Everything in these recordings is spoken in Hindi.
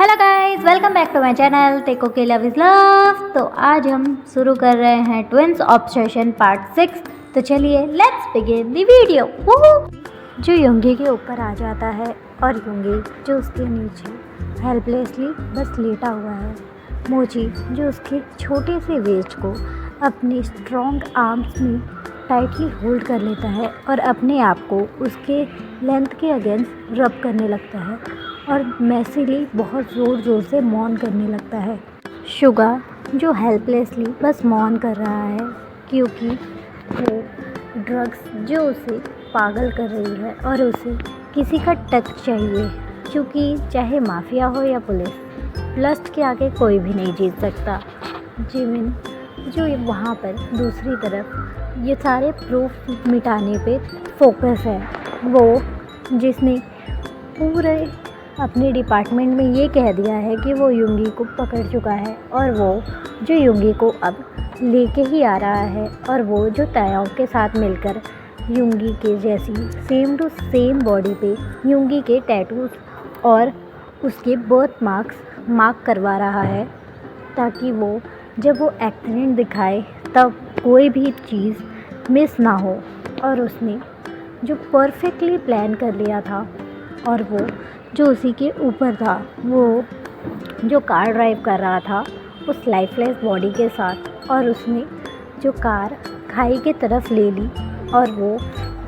Hello guys, welcome back to my channel टेको के लव इज़ लव। तो आज हम शुरू कर रहे हैं ट्विंस ऑब्सेशन पार्ट 6। तो चलिए लेट्स बिगिन द वीडियो। जो युंगी के ऊपर आ जाता है और युंगी जो उसके नीचे हेल्पलेसली बस लेटा हुआ है। मोची जो उसके छोटे से वेस्ट को अपनी स्ट्रॉन्ग आर्म्स में टाइटली होल्ड कर लेता है और अपने आप को उसके लेंथ के अगेंस्ट रब करने लगता है और मैसीली बहुत ज़ोर ज़ोर से मौन करने लगता है। शुगा जो हेल्पलेसली बस मौन कर रहा है क्योंकि वो ड्रग्स जो उसे पागल कर रही है और उसे किसी का टच चाहिए, क्योंकि चाहे माफिया हो या पुलिस, लस्ट के आगे कोई भी नहीं जीत सकता। जिमिन जो वहाँ पर दूसरी तरफ ये सारे प्रूफ मिटाने पे फोकस है, वो जिसने पूरे अपने डिपार्टमेंट में ये कह दिया है कि वो युंगी को पकड़ चुका है और वो जो युंगी को अब लेके ही आ रहा है और वो जो तायाओं के साथ मिलकर युंगी के जैसी सेम टू सेम बॉडी पे युंगी के टैटूज और उसके बर्थ मार्क करवा रहा है, ताकि वो जब वो एक्सीडेंट दिखाए तब कोई भी चीज़ मिस ना हो। और उसने जो परफेक्टली प्लान कर लिया था और वो जो उसी के ऊपर था, वो जो कार ड्राइव कर रहा था उस लाइफलेस बॉडी के साथ, और उसने जो कार खाई के तरफ ले ली और वो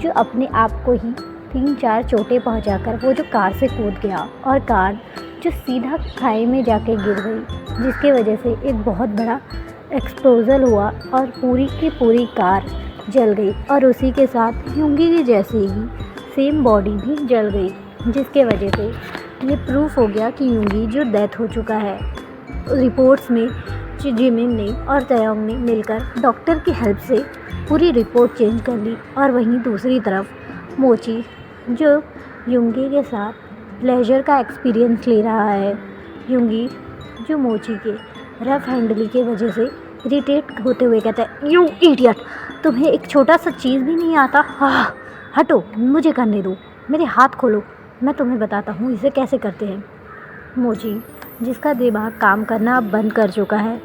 जो अपने आप को ही 3-4 चोटें पहुंचाकर वो जो कार से कूद गया और कार जो सीधा खाई में जाके गिर गई, जिसके वजह से एक बहुत बड़ा एक्सप्लोजन हुआ और पूरी की पूरी कार जल गई और उसी के साथ युंगी की जैसे ही सेम बॉडी भी जल गई, जिसके वजह से ये प्रूफ हो गया कि युंगी जो डेथ हो चुका है। रिपोर्ट्स में जिमिन ने और तयोंग ने मिलकर डॉक्टर की हेल्प से पूरी रिपोर्ट चेंज कर ली। और वहीं दूसरी तरफ मोची जो युंगी के साथ प्लेजर का एक्सपीरियंस ले रहा है। युंगी जो मोची के रफ हैंडली की वजह से इरिटेट होते हुए कहता है, यू इडियट, तुम्हें एक छोटा सा चीज़ भी नहीं आता? हाँ, हटो, मुझे करने दो, मेरे हाथ खोलो, मैं तुम्हें बताता हूँ इसे कैसे करते हैं। मोची जिसका दिमाग काम करना अब बंद कर चुका है,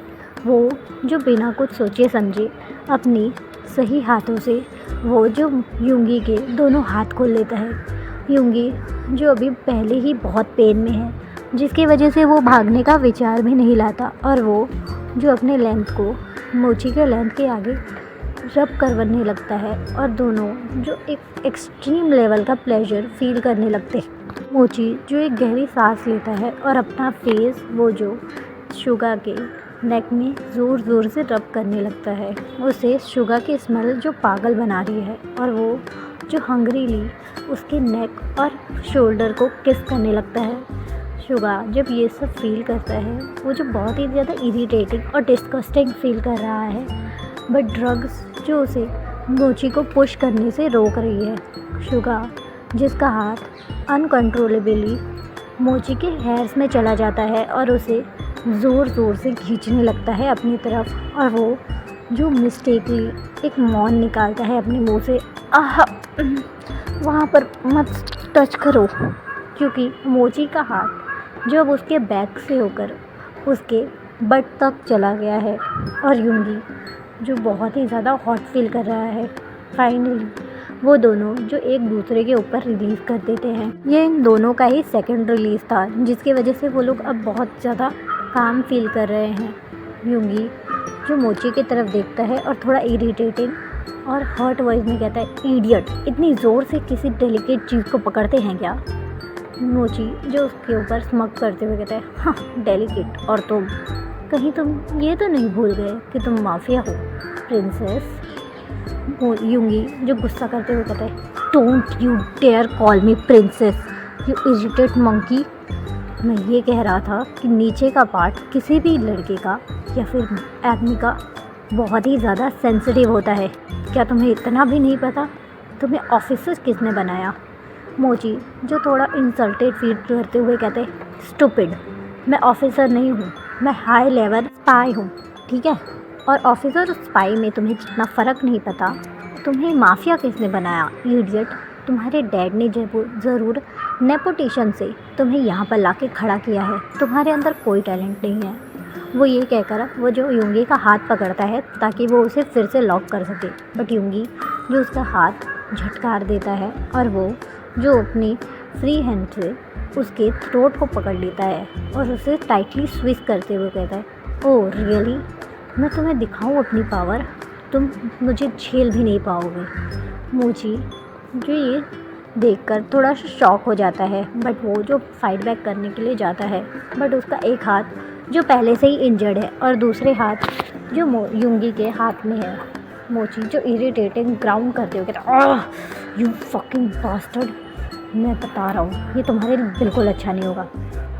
वो जो बिना कुछ सोचे समझे अपनी सही हाथों से वो जो युंगी के दोनों हाथ खोल लेता है। युंगी जो अभी पहले ही बहुत पेन में है, जिसकी वजह से वो भागने का विचार भी नहीं लाता और वो जो अपने लेंथ को मोची के लेंथ के आगे रब करवाने लगता है और दोनों जो एक एक्सट्रीम लेवल का प्लेजर फील करने लगते हैं। मोची जो एक गहरी सांस लेता है और अपना फेस वो जो शुगा के नेक में ज़ोर ज़ोर से रब करने लगता है। उसे शुगा की स्मेल जो पागल बना रही है और वो जो हंग्रीली उसके नेक और शोल्डर को किस करने लगता है। शुगा जब ये सब फील करता है, वो जो बहुत ही ज़्यादा इरिटेटिंग और डिस्गस्टिंग फील कर रहा है, बट ड्रग्स जो उसे मोची को पुश करने से रोक रही है। शुगा जिसका हाथ अनकंट्रोलेबली मोची के हेयर्स में चला जाता है और उसे ज़ोर ज़ोर से खींचने लगता है अपनी तरफ, और वो जो मिस्टेकली एक मौन निकालता है अपने मुंह से, आह, वहाँ पर मत टच करो, क्योंकि मोची का हाथ जो अब उसके बैक से होकर उसके बट तक चला गया है और युंगी जो बहुत ही ज़्यादा हॉट फील कर रहा है। फाइनली वो दोनों जो एक दूसरे के ऊपर रिलीज़ कर देते हैं। ये इन दोनों का ही सेकंड रिलीज़ था, जिसकी वजह से वो लोग अब बहुत ज़्यादा काम फील कर रहे हैं। युंगी जो मोची की तरफ देखता है और थोड़ा इरिटेटिंग और हर्ट वॉइस में कहता है, इडियट, इतनी ज़ोर से किसी डेलिकेट चीज़ को पकड़ते हैं क्या? मोची जो उसके ऊपर स्मग करते हुए कहता है, हाँ, डेलिकेट, और तुम कहीं तुम ये तो नहीं भूल गए कि तुम माफिया हो, प्रिंसेस? युंगी जो गुस्सा करते हुए कहता है, don't you dare call me princess, you irritate monkey. मैं ये कह रहा था कि नीचे का पार्ट किसी भी लड़के का या फिर आदमी का बहुत ही ज़्यादा सेंसिटिव होता है। क्या तुम्हें इतना भी नहीं पता? तुम्हें ऑफिसर किसने बनाया? मोची जो थोड़ा इंसल्टेड फील करते हुए कहते हैं, स्टूपिड, मैं ऑफिसर नहीं हूँ, मैं हाई लेवल स्पाई हूँ, ठीक है? और ऑफिसर और स्पाई में तुम्हें जितना फ़र्क नहीं पता, तुम्हें माफिया किसने बनाया, इडियट? तुम्हारे डैड ने ज़रूर नेपोटिशन से तुम्हें यहाँ पर लाके खड़ा किया है, तुम्हारे अंदर कोई टैलेंट नहीं है। वो ये कहकर वो जो युंगी का हाथ पकड़ता है ताकि वो उसे फिर से लॉक कर सके, बट युंगी जो उसका हाथ झटकार देता है और वो जो अपनी फ्री हैंड से उसके थ्रोट को पकड़ लेता है और उसे टाइटली स्विच करते हुए कहता है, ओह रियली, मैं तुम्हें दिखाऊं अपनी पावर, तुम मुझे झेल भी नहीं पाओगे। मोची जो ये देखकर थोड़ा सा शॉक हो जाता है, बट वो जो फाइट बैक करने के लिए जाता है, बट उसका एक हाथ जो पहले से ही इंजर्ड है और दूसरे हाथ जो युंगी के हाथ में है। मोची जो इरिटेटिंग ग्राउंड करते हुए कहता है, यू फकिंग बास्टर्ड, मैं बता रहा हूँ ये तुम्हारे लिए बिल्कुल अच्छा नहीं होगा,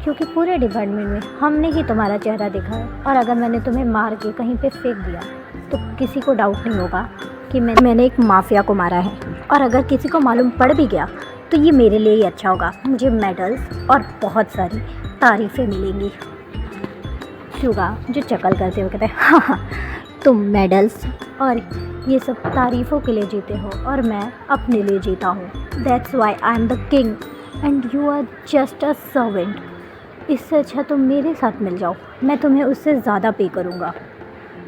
क्योंकि पूरे डिपार्टमेंट में हमने ही तुम्हारा चेहरा देखा है, और अगर मैंने तुम्हें मार के कहीं पे फेंक दिया तो किसी को डाउट नहीं होगा कि मैंने एक माफिया को मारा है, और अगर किसी को मालूम पड़ भी गया तो ये मेरे लिए ही अच्छा होगा, मुझे मेडल्स और बहुत सारी तारीफ़ें मिलेंगी। शुगा जो चकल करते हुए कहते हैं, हाँ, तुम मेडल्स और ये सब तारीफ़ों के लिए जीते हो और मैं अपने लिए जीता हूँ। That's why I am the king and you are just a servant. इससे अच्छा तुम मेरे साथ मिल जाओ, मैं तुम्हें उससे ज़्यादा पे करूँगा।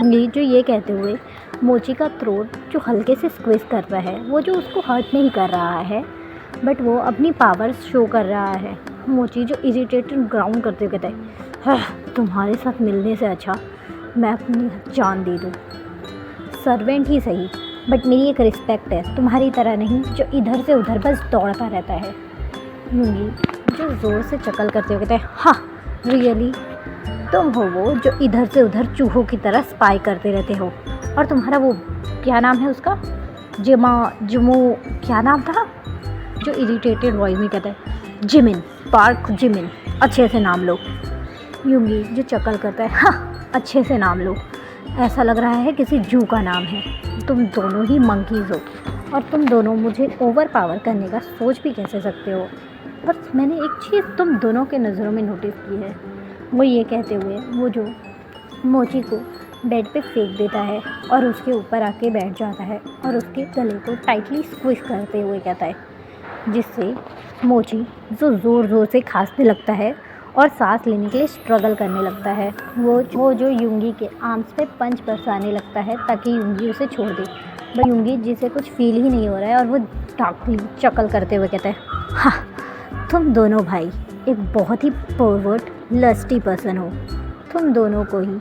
जो ये कहते हुए मोची का थ्रोट जो हल्के से स्क्विज कर रहा है, वो जो उसको हर्ट नहीं कर रहा है, बट वो अपनी पावर शो कर रहा है। मोची जो इरिटेटेड ग्राउंड करते हुए कहता है, हाँ, तुम्हारे साथ मिलने से अच्छा मैं अपनी जान दे दूँ। सर्वेंट ही सही, बट मेरी एक रिस्पेक्ट है, तुम्हारी तरह नहीं जो इधर से उधर बस दौड़ता रहता है। युंगी जो ज़ोर से चकल करते हुए कहते हैं, हाँ रियली, तुम हो वो जो इधर से उधर चूहों की तरह स्पाई करते रहते हो, और तुम्हारा वो क्या नाम है उसका, जिमो क्या नाम था, जो इरिटेटेड वॉइस में कहता है, जिमिन, पार्क जिमिन, अच्छे से नाम लो। युंगी जो चकल करता है, हाँ अच्छे से नाम लो, ऐसा लग रहा है किसी जू का नाम है। तुम दोनों ही मंकीज़ हो और तुम दोनों मुझे ओवर पावर करने का सोच भी कैसे सकते हो। बस मैंने एक चीज़ तुम दोनों के नज़रों में नोटिस की है, वो ये कहते हुए वो जो मोची को बेड पे फेंक देता है और उसके ऊपर आके बैठ जाता है और उसके गले को टाइटली स्क्विज करते हुए कहता है, जिससे मोची जो ज़ोर ज़ोर से खांसने लगता है और सांस लेने के लिए स्ट्रगल करने लगता है। वो जो युंगी के आर्म्स पे पंच बरसाने लगता है ताकि युंगी उसे छोड़ दे, बट युंगी जिसे कुछ फील ही नहीं हो रहा है और वो डार्कली चकल करते हुए कहता है, हाँ तुम दोनों भाई एक बहुत ही परवर्ट लस्टी पर्सन हो। तुम दोनों को ही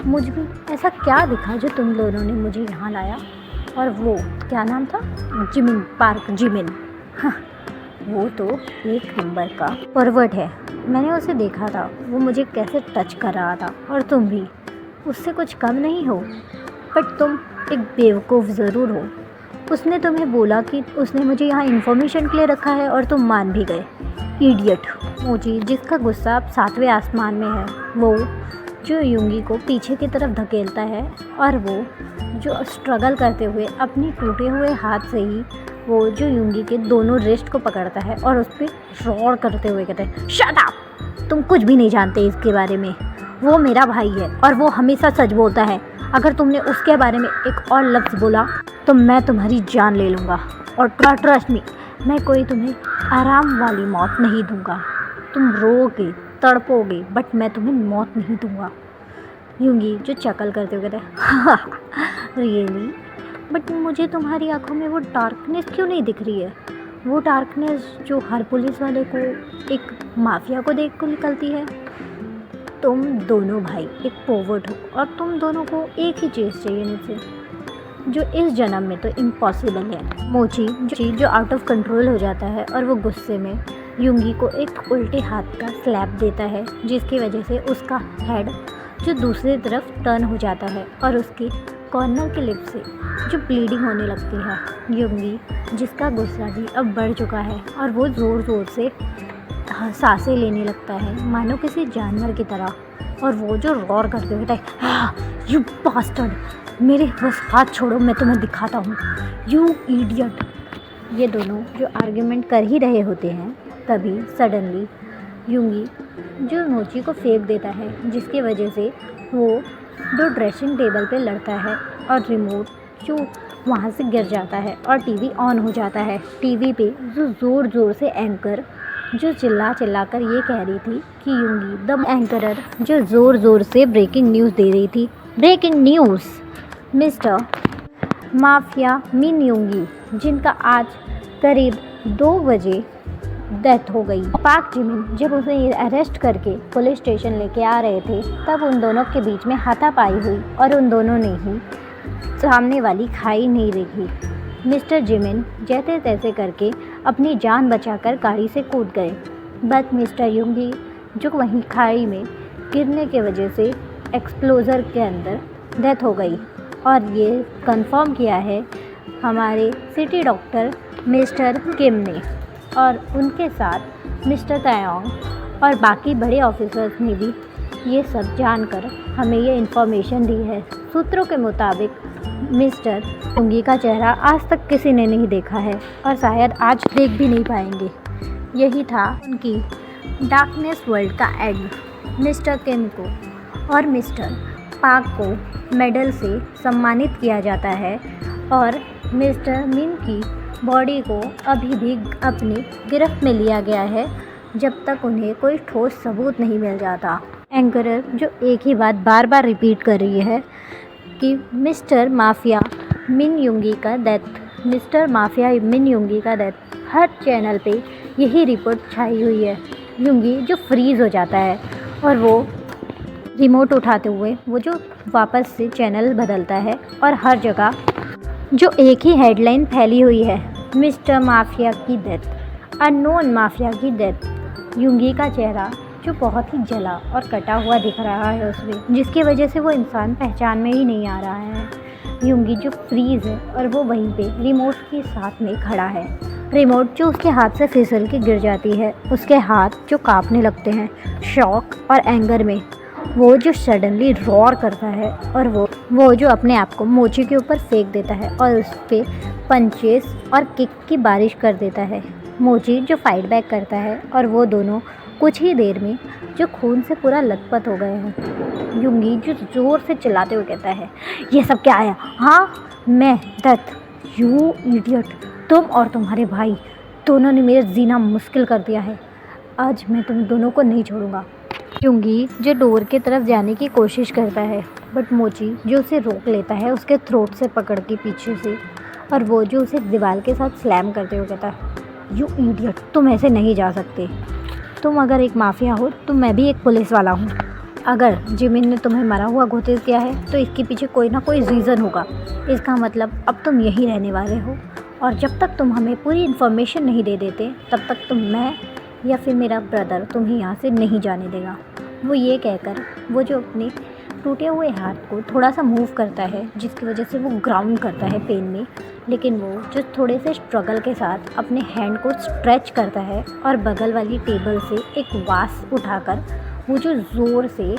मुझ में ऐसा क्या दिखा जो तुम दोनों ने मुझे यहाँ लाया, और वो क्या नाम था, जिमिन, पार्क जिमिन, हाँ वो तो एक नंबर का परवर्ट है। मैंने उसे देखा था, वो मुझे कैसे टच कर रहा था, और तुम भी उससे कुछ कम नहीं हो, बट तुम एक बेवकूफ़ ज़रूर हो। उसने तुम्हें बोला कि उसने मुझे यहाँ इन्फॉर्मेशन के लिए रखा है और तुम मान भी गए। इडियट। मोची जिसका गुस्सा अब 7वें आसमान में है, वो जो युंगी को पीछे की तरफ धकेलता है और वो जो स्ट्रगल करते हुए अपने टूटे हुए हाथ से ही वो जो युंगी के दोनों रिस्ट को पकड़ता है और उस पर रोर करते हुए कहते हैं, शट अप, तुम कुछ भी नहीं जानते इसके बारे में। वो मेरा भाई है और वो हमेशा सच बोलता है। अगर तुमने उसके बारे में एक और लफ्ज़ बोला तो मैं तुम्हारी जान ले लूँगा, और ट्रस्ट मी, मैं कोई तुम्हें आराम वाली मौत नहीं दूँगा। तुम रोओगे, तड़पोगे, बट मैं तुम्हें मौत नहीं दूँगा। युंगी जो चकल करते हुए कहते हैं, रियली, बट मुझे तुम्हारी आंखों में वो डार्कनेस क्यों नहीं दिख रही है, वो डार्कनेस जो हर पुलिस वाले को एक माफिया को देख को निकलती है। तुम दोनों भाई एक पोवर्ट हो और तुम दोनों को एक ही चीज़ चाहिए मुझसे, जो इस जन्म में तो इम्पॉसिबल है। मोची जो आउट ऑफ कंट्रोल हो जाता है और वो गुस्से में युंगी को एक उल्टे हाथ का स्लैप देता है, जिसकी वजह से उसका हेड जो दूसरी तरफ टर्न हो जाता है और उसके कॉर्नर के लिप से जो ब्लीडिंग होने लगती है। युंगी जिसका गुस्सा भी अब बढ़ चुका है और वो ज़ोर ज़ोर से सांसें लेने लगता है मानो किसी जानवर की तरह, और वो जो रोर करते हुए कहता है, यू बास्टर्ड, मेरे बस हाथ छोड़ो, मैं तुम्हें दिखाता हूँ, यू इडियट। ये दोनों जो आर्ग्यूमेंट कर ही रहे होते हैं, तभी सडनली युंगी जो मोची को फेंक देता है, जिसकी वजह से वो जो ड्रेसिंग टेबल पे लड़ता है और रिमोट जो वहाँ से गिर जाता है और टीवी ऑन हो जाता है। टीवी पे जो ज़ोर ज़ोर से एंकर जो चिल्ला कर ये कह रही थी कि युंगी द एंकरर जो ज़ोर ज़ोर से ब्रेकिंग न्यूज़ दे रही थी। ब्रेकिंग न्यूज़, मिस्टर माफिया मिन युंगी जिनका आज करीब 2 बजे डेथ हो गई। पाक जिमिन जब उसे अरेस्ट करके पुलिस स्टेशन लेके आ रहे थे तब उन दोनों के बीच में हाथापाई हुई और उन दोनों ने ही सामने वाली खाई नहीं देखी। मिस्टर जिमिन जैसे तैसे करके अपनी जान बचाकर गाड़ी से कूद गए, बट मिस्टर युंगी जो वहीं खाई में गिरने की वजह से एक्सप्लोजर के अंदर डेथ हो गई। और ये कंफर्म किया है हमारे सिटी डॉक्टर मिस्टर किम ने, और उनके साथ मिस्टर तायोंग और बाकी बड़े ऑफिसर्स ने भी ये सब जानकर हमें ये इन्फॉर्मेशन दी है। सूत्रों के मुताबिक मिस्टर युंगी का चेहरा आज तक किसी ने नहीं देखा है और शायद आज देख भी नहीं पाएंगे। यही था उनकी डार्कनेस वर्ल्ड का एंड। मिस्टर किम को और मिस्टर पाक को मेडल से सम्मानित किया जाता है और मिस्टर मिन की बॉडी को अभी भी अपनी गिरफ्त में लिया गया है जब तक उन्हें कोई ठोस सबूत नहीं मिल जाता। एंकरर जो एक ही बात बार बार रिपीट कर रही है कि मिस्टर माफिया मिन युंगी का डेथ, हर चैनल पे यही रिपोर्ट छाई हुई है। युंगी जो फ्रीज़ हो जाता है और वो रिमोट उठाते हुए वो जो वापस से चैनल बदलता है और हर जगह जो एक ही हेडलाइन फैली हुई है, मिस्टर माफिया की डेथ, अननोन माफिया की डेथ। युंगी का चेहरा जो बहुत ही जला और कटा हुआ दिख रहा है उसमें, जिसकी वजह से वो इंसान पहचान में ही नहीं आ रहा है। युंगी जो फ्रीज़ है और वो वहीं पे रिमोट के साथ में खड़ा है। रिमोट जो उसके हाथ से फिसल के गिर जाती है, उसके हाथ जो कांपने लगते हैं शॉक और एंगर में। वो जो सडनली रॉर करता है और वो जो अपने आप को मोची के ऊपर फेंक देता है और उस पर पंचेस और किक की बारिश कर देता है। मोची जो फाइट बैक करता है और वो दोनों कुछ ही देर में जो खून से पूरा लथपथ हो गए हैं। युंगी जो ज़ोर से चिल्लाते हुए कहता है, ये सब क्या है? हाँ, मैं डेथ, यू इडियट, तुम और तुम्हारे भाई दोनों ने मेरा जीना मुश्किल कर दिया है। आज मैं तुम दोनों को नहीं छोड़ूंगा। युंगी जो डोर की तरफ जाने की कोशिश करता है, बट मोची जो उसे रोक लेता है उसके थ्रोट से पकड़ के पीछे से, और वो जो उसे दीवार के साथ स्लैम करते हुए कहता है, यू इडियट, तुम ऐसे नहीं जा सकते। तुम अगर एक माफिया हो तो मैं भी एक पुलिस वाला हूँ। अगर जिमिन ने तुम्हें मरा हुआ घोषित किया है तो इसके पीछे कोई ना कोई रीज़न होगा। इसका मतलब अब तुम यहीं रहने वाले हो, और जब तक तुम हमें पूरी इन्फॉर्मेशन नहीं दे देते तब तक मैं या फिर मेरा ब्रदर तुम्हें यहाँ से नहीं जाने देगा। वो ये कहकर वो जो अपने टूटे हुए हाथ को थोड़ा सा मूव करता है, जिसकी वजह से वो ग्राउंड करता है पेन में, लेकिन वो जो थोड़े से स्ट्रगल के साथ अपने हैंड को स्ट्रेच करता है और बगल वाली टेबल से एक वास उठाकर वो जो ज़ोर से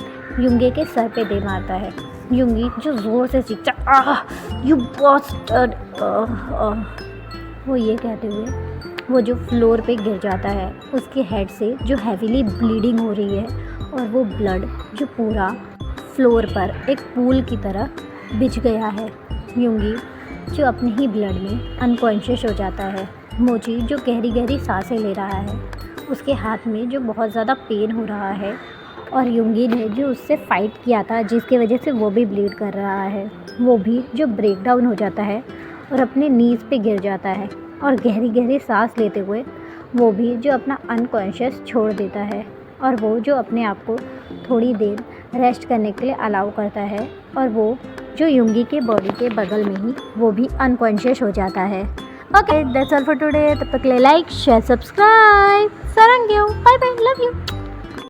युंगी के सर पे दे मारता है। युंगी जो ज़ोर से चीखता, आह यू बॉस्टर्ड, वो ये कहते हुए वो जो फ्लोर पे गिर जाता है। उसके हेड से जो हैवीली ब्लीडिंग हो रही है और वो ब्लड जो पूरा फ्लोर पर एक पूल की तरह बिछ गया है। युंगी जो अपने ही ब्लड में अनकॉन्शियस हो जाता है। मोची जो गहरी गहरी सांसें ले रहा है, उसके हाथ में जो बहुत ज़्यादा पेन हो रहा है, और युंगी ने जो उससे फ़ाइट किया था जिसकी वजह से वो भी ब्लीड कर रहा है, वो भी जो ब्रेक डाउन हो जाता है और अपने नीज़ पे गिर जाता है और गहरी गहरी सांस लेते हुए वो भी जो अपना अनकॉन्शियस छोड़ देता है, और वो जो अपने आप को थोड़ी देर रेस्ट करने के लिए अलाउ करता है, और वो जो युंगी के बॉडी के बगल में ही वो भी अनकॉन्शियस हो जाता है। Okay, that's all for today. तब तक के लिए लाइक शेयर सब्सक्राइब। सरंग you, bye bye, love you.